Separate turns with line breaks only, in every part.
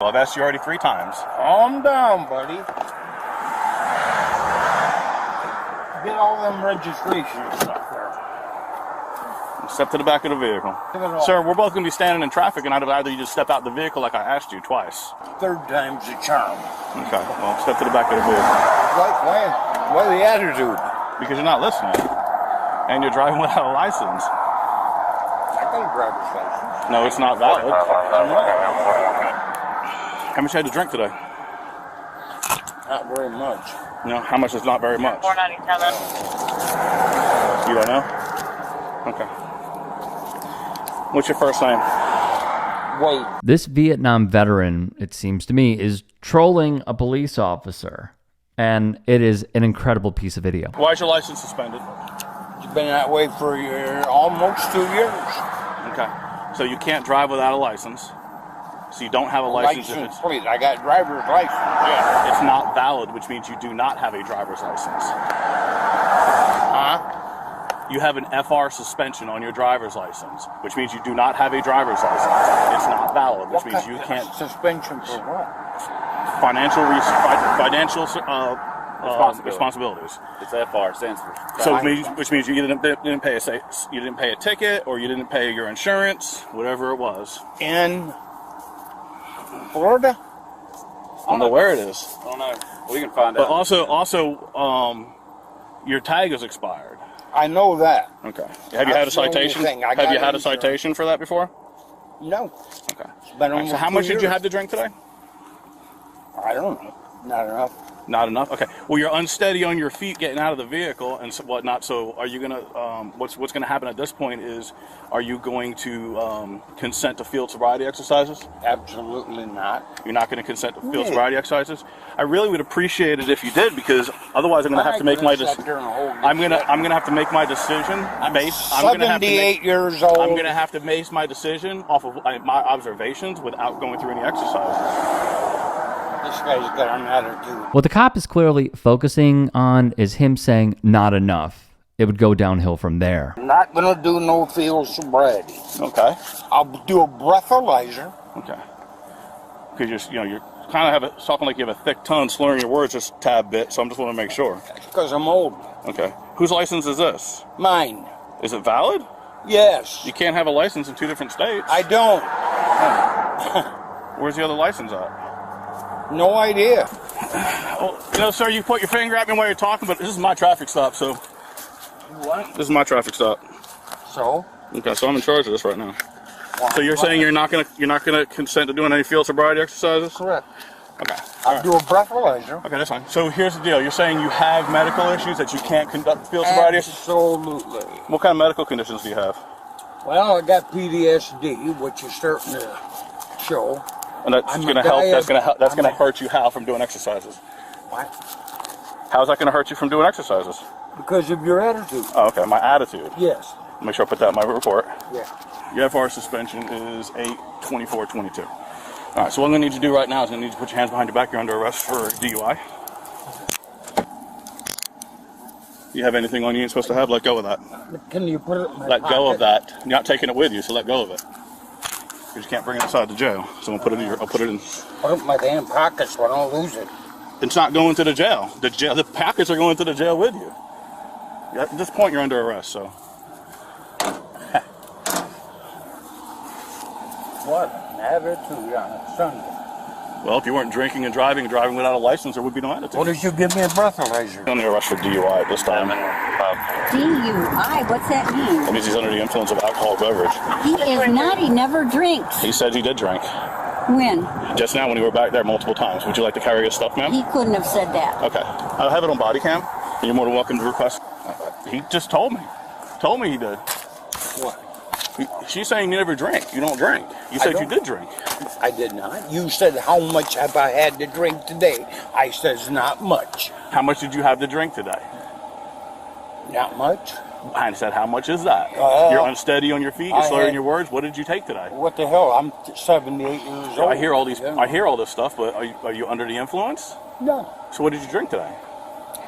I've asked you already 3 times.
Calm down, buddy. Get all them registration stuff there.
Step to the back of the vehicle. Sir, we're both going to be standing in traffic, and I'd rather you just step out the vehicle like I asked you twice.
3rd time's a charm.
Okay, well, step to the back of the vehicle.
Why the attitude?
Because you're not listening. And you're driving without a license.
I got a driver's license.
No, it's not valid. How much you had to drink today?
Not very much.
No, how much is not very much?
$4.97.
You don't know? Okay. What's your first name?
Wait.
This Vietnam veteran, it seems to me, is trolling a police officer. And it is an incredible piece of video.
Why is your license suspended?
It's been that way for almost 2 years.
Okay. So you can't drive without a license. So you don't have a license.
Please, I got driver's license. Yeah.
It's not valid, which means you do not have a driver's license.
Huh?
You have an FR suspension on your driver's license, which means you do not have a driver's license. It's not valid, which means you can't.
Suspension for what?
Financial responsibilities.
It's FR, stands for.
So which means you either didn't pay a ticket, or you didn't pay your insurance, whatever it was.
In Florida?
I don't know where it is.
I don't know. We can find
But
out.
also, your tag is expired.
I know that.
Okay. Have you had a citation? Have you had a citation for that before?
No.
Okay.
It's been almost
So how much
2
did you
years.
have to drink today?
I don't know. Not enough.
Not enough. Okay. Well, you're unsteady on your feet getting out of the vehicle and whatnot. So, are you gonna? What's gonna happen at this point is, are you going to consent to field sobriety exercises?
Absolutely not.
You're not going to consent to field sobriety exercises. I really would appreciate it if you did, because otherwise, I'm going to have to make my decision. I'm gonna have to make my decision based. I'm
78 years old.
I'm gonna have to base my decision off of my observations without going through any exercises.
This guy's got an attitude.
What the cop is clearly focusing on is him saying not enough. It would go downhill from there.
I'm not gonna do no field sobriety.
Okay.
I'll do a breathalyzer.
Okay. Because you're kind of talking like you have a thick tongue, slurring your words just a tad bit. So I'm just want to make sure.
Because I'm old.
Okay. Whose license is this?
Mine.
Is it valid?
Yes.
You can't have a license in 2 different states.
I don't.
Where's the other license at?
No idea.
Well, sir, you put your finger at me while you're talking, but this is my traffic stop, so.
What?
This is my traffic stop.
So?
Okay, so I'm in charge of this right now.
Well,
So you're saying you're not gonna consent to doing any field sobriety exercises?
Correct.
Okay.
I'll do a breathalyzer.
Okay, that's fine. So here's the deal. You're saying you have medical issues that you can't conduct field sobriety exercises?
Absolutely.
What kind of medical conditions do you have?
Well, I got PTSD, which is starting to show.
And that's
I'm
gonna
a
help.
guy
That's gonna
of-
help. That's
I'm
gonna
a-
hurt you how from doing exercises?
What?
How's that gonna hurt you from doing exercises?
Because of your attitude.
Oh, okay. My attitude.
Yes.
Make sure I put that in my report.
Yeah.
Your FR suspension is 8/24/22. All right. So what I'm gonna need you to do right now is I'm gonna need you to put your hands behind your back. You're under arrest for DUI. You have anything on you ain't supposed to have? Let go of that.
Can you put it in my
Let go of
pocket?
that. You're not taking it with you, so let go of it. You just can't bring it inside the jail. So I'll put it in. I'll put it in.
Put it in my damn pocket so I don't lose it.
It's not going to the jail. The packets are going to the jail with you. At this point, you're under arrest. So.
What an attitude on a Sunday.
Well, if you weren't drinking and driving without a license, there would be no attitude.
What did you give me a breathalyzer?
You're under arrest for DUI at this time.
DUI, what's that mean?
That means he's under the influence of alcohol beverage.
He is not, he never drinks.
He said he did drink.
When?
Just now when you were back there multiple times. Would you like to carry his stuff, ma'am?
He couldn't have said that.
Okay. I have it on body cam. And you're more than welcome to request. He just told me. Told me he did.
What?
She's saying you never drink. You don't drink. You said you did drink.
I did not. You said, how much have I had to drink today? I says, not much.
How much did you have to drink today?
Not much?
I said, how much is that? You're unsteady on your feet. You're slurring your words. What did you take today?
What the hell? I'm 78 years old.
I hear all these.
Yeah.
I hear all this stuff, but are you under the influence?
No.
So what did you drink today?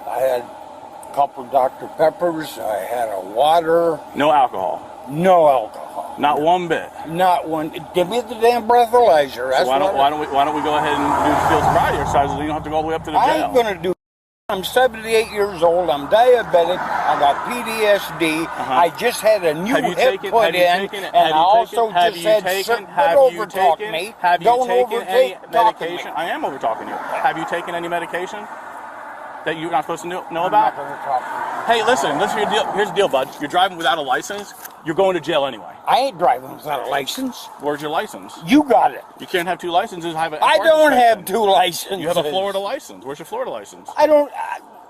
I had a couple Dr. Peppers. I had a water.
No alcohol.
No alcohol.
Not one bit.
Not one. Give me the damn breathalyzer. That's
So why don't we go ahead and do the field sobriety exercises? So you don't have to go all the way up to the
I
jail.
ain't gonna do. I'm 78 years old. I'm diabetic. I got PTSD. I just had a new hip put in, and I also just had quit over talking me. Don't overtake
medication? I am over talking you. Have you taken any medication that you're not supposed to know
I'm
about?
not gonna talk to
Hey, listen. Here's the deal, bud. You're driving without a license. You're going to jail anyway.
you. I ain't driving without a license.
Where's your license?
You got it.
You can't have two licenses.
I don't have two licenses.
You have a Florida license. Where's your Florida license?
I don't.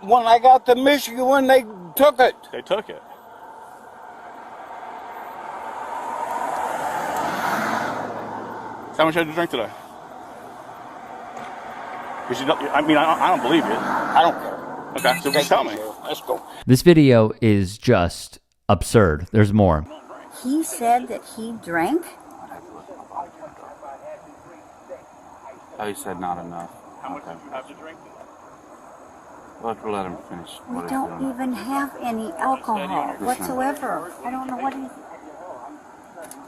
When I got the Michigan one, they took it.
They took it. How much had you drink today? I don't believe you.
I don't care.
Okay, so just tell me.
Let's go.
This video is just absurd. There's more.
He said that he drank?
Oh, he said not enough.
How much have you drink?
We'll let him finish.
We
what he's
don't
doing.
even have any alcohol whatsoever. I don't know what he's...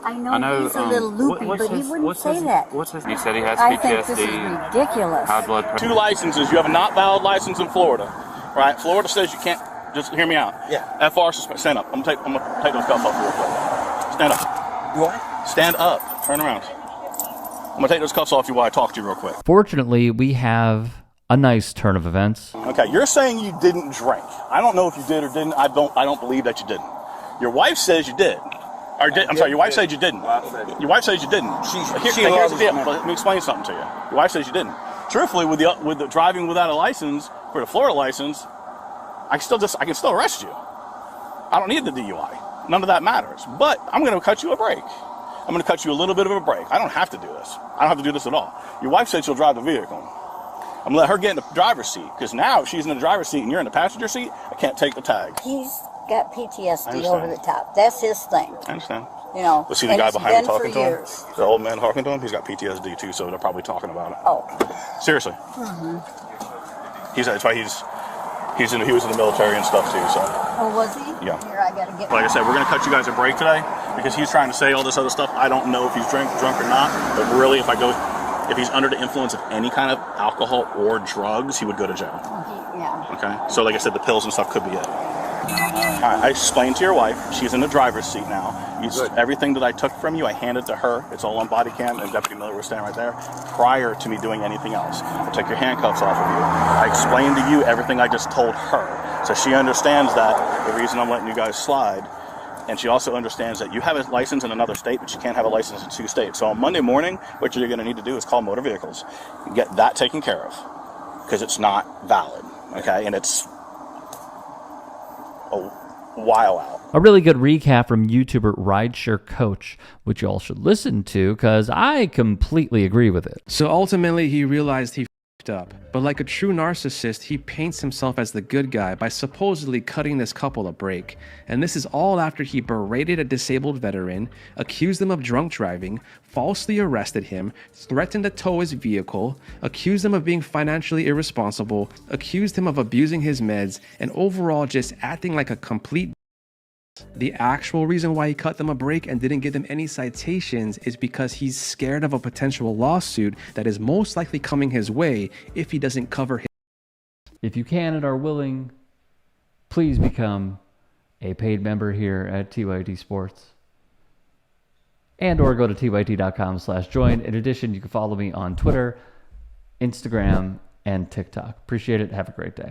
I know he's a little loopy, but he wouldn't say that.
He said he has
I
PTSD.
think this is ridiculous.
High blood pressure.
Two licenses. You have a not valid license in Florida, right? Florida says you can't. Just hear me out.
Yeah.
FR suspend. Stand up. I'm gonna take those cuffs off real quick. Stand up.
You what?
Stand up. Turn around. I'm gonna take those cuffs off you while I talk to you real quick.
Fortunately, we have a nice turn of events.
Okay. You're saying you didn't drink. I don't know if you did or didn't. I don't believe that you didn't. Your wife says you did. I'm sorry, your wife said you didn't. Your wife says you didn't. Here's the deal. Let me explain something to you. Your wife says you didn't. Truthfully, with the driving without a license for the Florida license, I can still arrest you. I don't need the DUI. None of that matters. But I'm going to cut you a break. I'm going to cut you a little bit of a break. I don't have to do this. I don't have to do this at all. Your wife said she'll drive the vehicle. I'm going to let her get in the driver's seat, because now if she's in the driver's seat and you're in the passenger seat, I can't take the tag.
He's got PTSD
understand.
over the top. That's his thing.
I understand.
You know,
Let's see the
and
guy
it's
behind me
been
talking
for
to him.
years.
The old man talking to him. He's got PTSD too, so they're probably talking about it.
Oh.
Seriously. That's why he was in the military and stuff too. So
Oh, was he?
Yeah.
Here, I gotta get
like I said, we're gonna cut you guys a break today because he's trying to say all this other stuff. I don't know if he's drunk or not, but really, if he's under the influence of any kind of alcohol or drugs, he would go to jail.
Yeah.
Okay. So like I said, the pills and stuff could be it. I explained to your wife. She's in the driver's seat now. Everything that I took from you, I handed to her. It's all on body cam, and Deputy Miller was standing right there prior to me doing anything else. I took your handcuffs off of you. I explained to you everything I just told her. So she understands that the reason I'm letting you guys slide. And she also understands that you have a license in another state, but you can't have a license in 2 states. So on Monday morning, what you're going to need to do is call motor vehicles. Get that taken care of, because it's not valid. Okay? And it's a while out.
A really good recap from YouTuber Rideshare Coach, which you all should listen to because I completely agree with it.
So ultimately, he realized he f***ed up. But like a true narcissist, he paints himself as the good guy by supposedly cutting this couple a break. And this is all after he berated a disabled veteran, accused him of drunk driving, falsely arrested him, threatened to tow his vehicle, accused him of being financially irresponsible, accused him of abusing his meds, and overall just acting like a complete. The actual reason why he cut them a break and didn't give them any citations is because he's scared of a potential lawsuit that is most likely coming his way if he doesn't cover his.
If you can and are willing, please become a paid member here at TYTSports. And or go to tyt.com/join. In addition, you can follow me on Twitter, Instagram, and TikTok. Appreciate it. Have a great day.